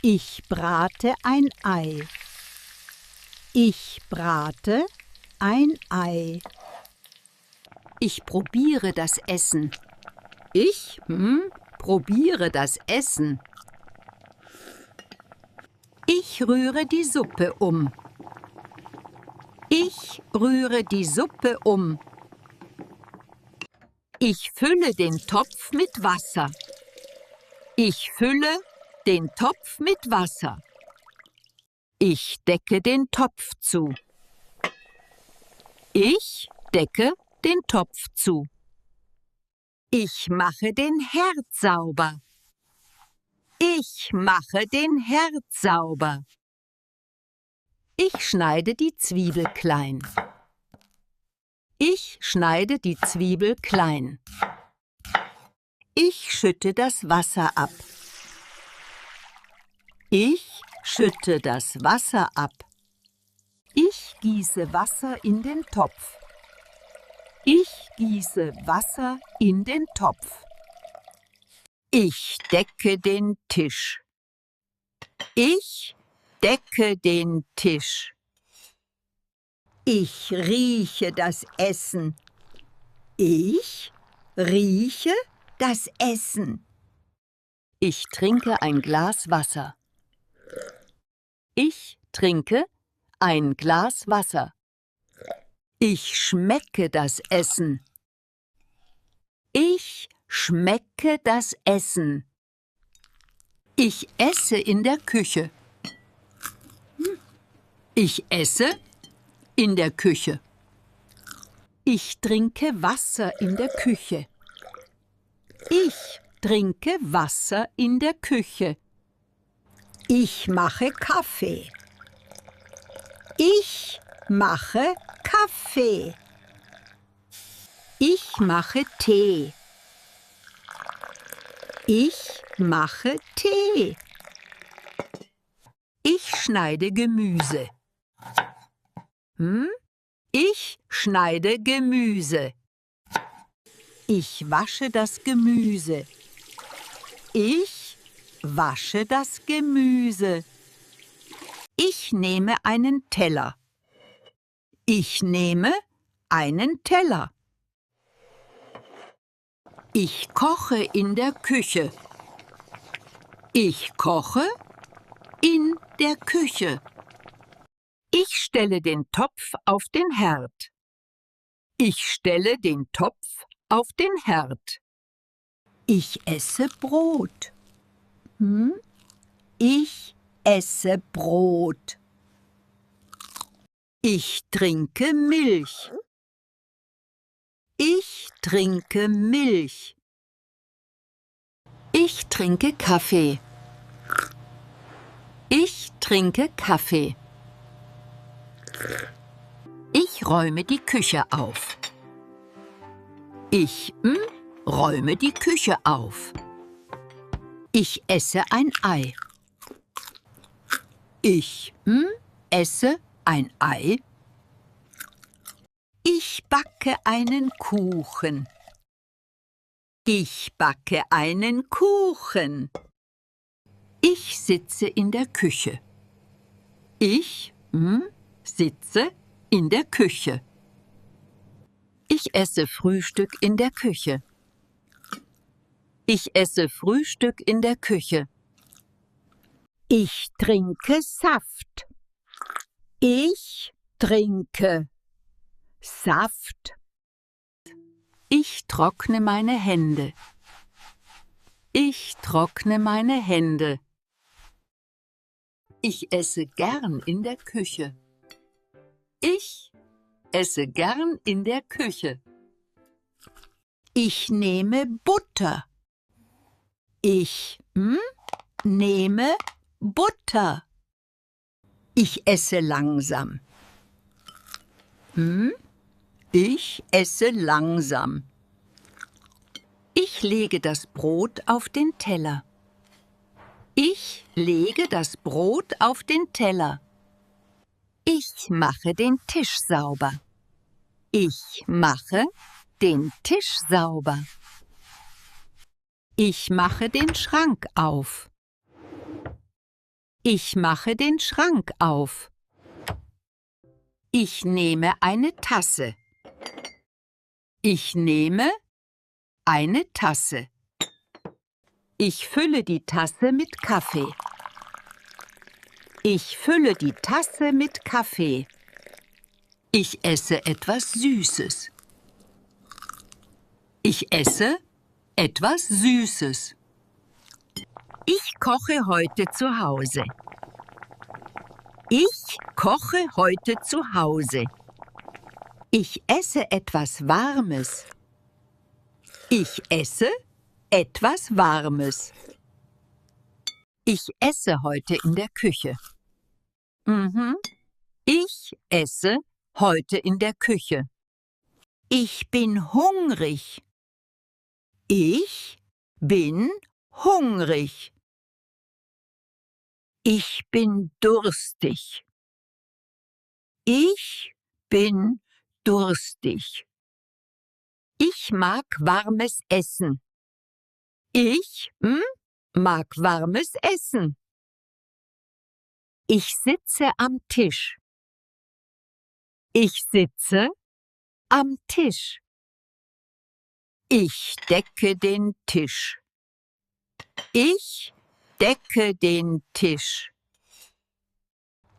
Ich brate ein Ei. Ich brate ein Ei. Ich probiere das Essen. Ich probiere das Essen. Ich rühre die Suppe um. Ich rühre die Suppe um. Ich fülle den Topf mit Wasser. Ich fülle den Topf mit Wasser. Ich decke den Topf zu. Ich decke den Topf zu. Ich mache den Herd sauber. Ich mache den Herd sauber. Ich schneide die Zwiebel klein. Ich schneide die Zwiebel klein. Ich schütte das Wasser ab. Ich schütte das Wasser ab. Ich gieße Wasser in den Topf. Ich gieße Wasser in den Topf. Ich decke den Tisch. Ich decke den Tisch. Ich rieche das Essen. Ich rieche das Essen. Ich trinke ein Glas Wasser. Ich trinke ein Glas Wasser. Ich schmecke das Essen. Ich schmecke das Essen. Ich esse in der Küche. Ich esse in der Küche. Ich trinke Wasser in der Küche. Ich trinke Wasser in der Küche. Ich mache Kaffee. Ich mache Kaffee. Ich mache Tee. Ich mache Tee. Ich schneide Gemüse. Ich schneide Gemüse. Ich wasche das Gemüse. Ich wasche das Gemüse. Ich nehme einen Teller. Ich nehme einen Teller. Ich koche in der Küche. Ich koche in der Küche. Ich stelle den Topf auf den Herd. Ich stelle den Topf auf den Herd. Ich esse Brot. Ich esse Brot. Ich trinke Milch. Ich trinke Milch. Ich trinke Kaffee. Ich trinke Kaffee. Ich räume die Küche auf. Ich räume die Küche auf. Ich esse ein Ei. Ich esse ein Ei. Ich backe einen Kuchen. Ich backe einen Kuchen. Ich sitze in der Küche. Ich sitze in der Küche. Ich esse Frühstück in der Küche. Ich esse Frühstück in der Küche. Ich trinke Saft. Ich trinke Saft. Ich trockne meine Hände. Ich trockne meine Hände. Ich esse gern in der Küche. Ich esse gern in der Küche. Ich nehme Butter. Ich nehme Butter. Ich esse langsam. Ich esse langsam. Ich lege das Brot auf den Teller. Ich lege das Brot auf den Teller. Ich mache den Tisch sauber. Ich mache den Tisch sauber. Ich mache den Schrank auf. Ich mache den Schrank auf. Ich nehme eine Tasse. Ich nehme eine Tasse. Ich fülle die Tasse mit Kaffee. Ich fülle die Tasse mit Kaffee. Ich esse etwas Süßes. Ich esse etwas Süßes. Ich koche heute zu Hause. Ich koche heute zu Hause. Ich esse etwas Warmes. Ich esse etwas Warmes. Ich esse heute in der Küche. Ich esse heute in der Küche. Ich bin hungrig. Ich bin hungrig. Ich bin durstig. Ich bin durstig. Ich mag warmes Essen. Ich mag warmes Essen. Ich sitze am Tisch. Ich sitze am Tisch. Ich decke den Tisch. Ich decke den Tisch.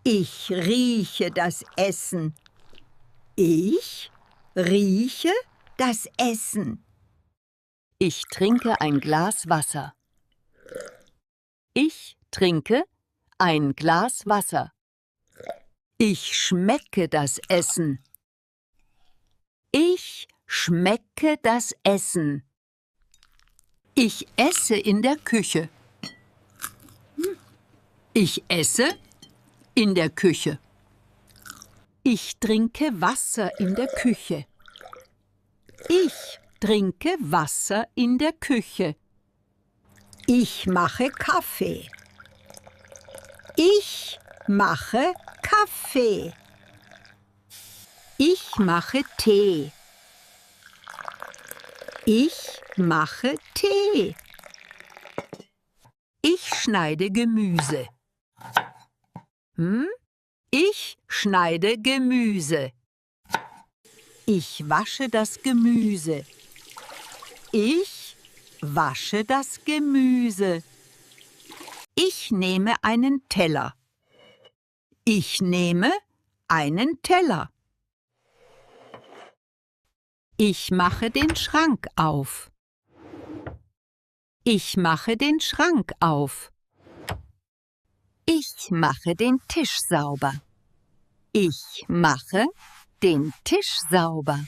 Ich rieche das Essen. Ich rieche das Essen. Ich trinke ein Glas Wasser. Ich trinke ein Glas Wasser. Ich schmecke das Essen. Ich schmecke das Essen. Ich esse in der Küche. Ich esse in der Küche. Ich trinke Wasser in der Küche. Ich trinke Wasser in der Küche. Ich mache Kaffee. Ich mache Kaffee. Ich mache Tee. Ich mache Tee. Ich schneide Gemüse. Ich schneide Gemüse. Ich wasche das Gemüse. Ich wasche das Gemüse. Ich nehme einen Teller. Ich nehme einen Teller. Ich mache den Schrank auf. Ich mache den Schrank auf. Ich mache den Tisch sauber. Ich mache den Tisch sauber.